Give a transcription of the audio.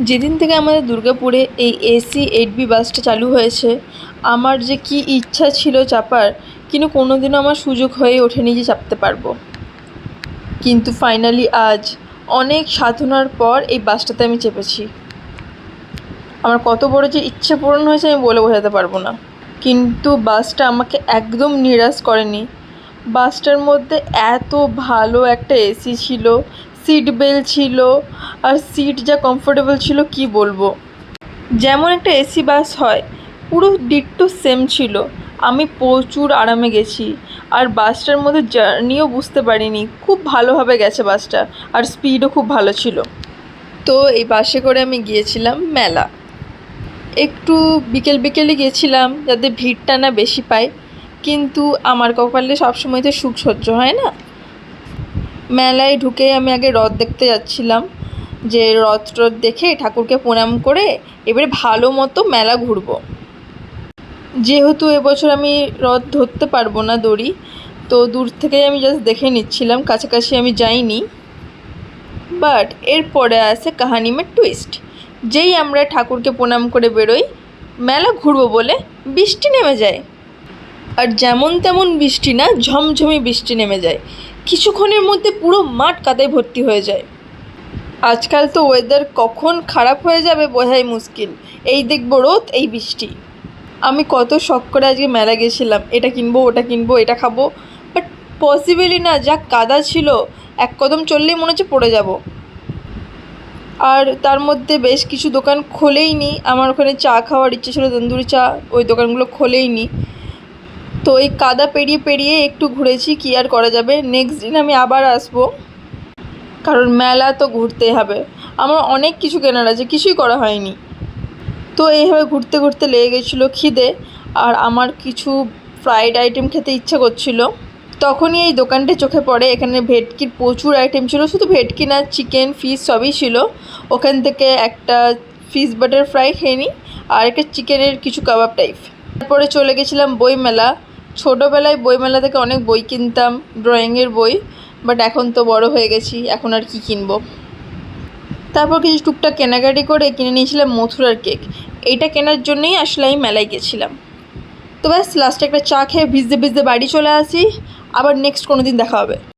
যেদিন থেকে আমাদের দুর্গাপুরে এই এসি 8B বাসটা চালু হয়েছে, আমার যে কী ইচ্ছা ছিল চাপার, কিন্তু কোনোদিনও আমার সুযোগ হয়ে ওঠেনি যে চাপতে পারবো। কিন্তু ফাইনালি আজ অনেক সাধনার পর এই বাসটাতে আমি চেপেছি। আমার কত বড় যে ইচ্ছে পূরণ হয়েছে আমি বলে বোঝাতে পারবো না। কিন্তু বাসটা আমাকে একদম নিরাশ করেনি। বাসটার মধ্যে এত ভালো একটা এসি ছিল, সিট বেল্ট ছিল, আর সিট যা কমফোর্টেবল ছিল কি বলবো। যেমন একটা এসি বাস হয় পুরো ডিট্টো সেম ছিল। আমি প্রচুর আরামে গেছি, আর বাসটার মধ্যে জার্নিও বুঝতে পারিনি, খুব ভালোভাবে গেছে বাসটা, আর স্পিডও খুব ভালো ছিল। তো এই বাসে করে আমি গিয়েছিলাম মেলা। একটু বিকেলে গিয়েছিলাম যাতে ভিড়টা না বেশি পাই, কিন্তু আমার কপালে সবসময় তো সুখ সহ্য হয় না। মেলায় ঢুকে আমি আগে রথ দেখতে যাচ্ছিলাম, যে রথ দেখে ঠাকুরকে প্রণাম করে এবারে ভালো মতো মেলা ঘুরবো। যেহেতু এবছর আমি রথ ধরতে পারবো না দড়ি, তো দূর থেকেই আমি জাস্ট দেখে নিচ্ছিলাম, কাছাকাছি আমি যাইনি। বাট এরপরে আসে কাহানি মে টুইস্ট। যেই আমরা ঠাকুরকে প্রণাম করে বেরোই মেলা ঘুরবো বলে, বৃষ্টি নেমে যায়। আর যেমন তেমন বৃষ্টি না, ঝমঝমি বৃষ্টি নেমে যায়। কিছুক্ষণের মধ্যে পুরো মাঠ কাদায় ভর্তি হয়ে যায়। আজকাল তো ওয়েদার কখন খারাপ হয়ে যাবে বোঝাই মুশকিল। এই দেখবো রোদ, এই বৃষ্টি। আমি কত শখ করে আজকে মেলা গেছিলাম, এটা কিনবো, ওটা কিনবো, এটা খাবো, বাট পসিবলই না। যা কাদা ছিল, এক কদম চললেই মনে হচ্ছে পড়ে যাব। আর তার মধ্যে বেশ কিছু দোকান খোলেই নি। আমার ওখানে চা খাওয়ার ইচ্ছে ছিল, তন্দুরি চা, ওই দোকানগুলো খোলেই নি। তো এই কাদা পেরিয়ে পেরিয়ে একটু ঘুরেছি, কী আর করা যাবে। নেক্সট দিন আমি আবার আসবো, কারণ মেলা তো ঘুরতেই হবে। আমার অনেক কিছু কেনার আছে, কিছুই করা হয়নি। তো এইভাবে ঘুরতে ঘুরতে লেগে গেছিলো খিদে, আর আমার কিছু ফ্রাইড আইটেম খেতে ইচ্ছে করছিল। তখনই এই দোকানটা চোখে পড়ে। এখানে ভেটকির প্রচুর আইটেম ছিল, শুধু ভেটকি না, চিকেন, ফিশ সবই ছিল। ওখান থেকে একটা ফিশ বাটার ফ্রাই খেয়ে নিই, আর একটা চিকেনের কিছু কাবাব টাইপ। তারপরে চলে গেছিলাম বইমেলা। ছোটোবেলায় বইমেলা থেকে অনেক বই কিনতাম, ড্রয়িংয়ের বই, বাট এখন তো বড় হয়ে গেছি, এখন আর কি কিনবো। তারপর কিছু টুকটাক কেনাকাটি করে কিনে নিয়েছিলাম মথুরার কেক। এইটা কেনার জন্যই আসলে আমি মেলায় গেছিলাম। তো ব্যাস লাস্টে একটা চা খেয়ে ভিজতে ভিজতে বাড়ি চলে আসি। আবার নেক্সট কোনো দিন দেখা হবে।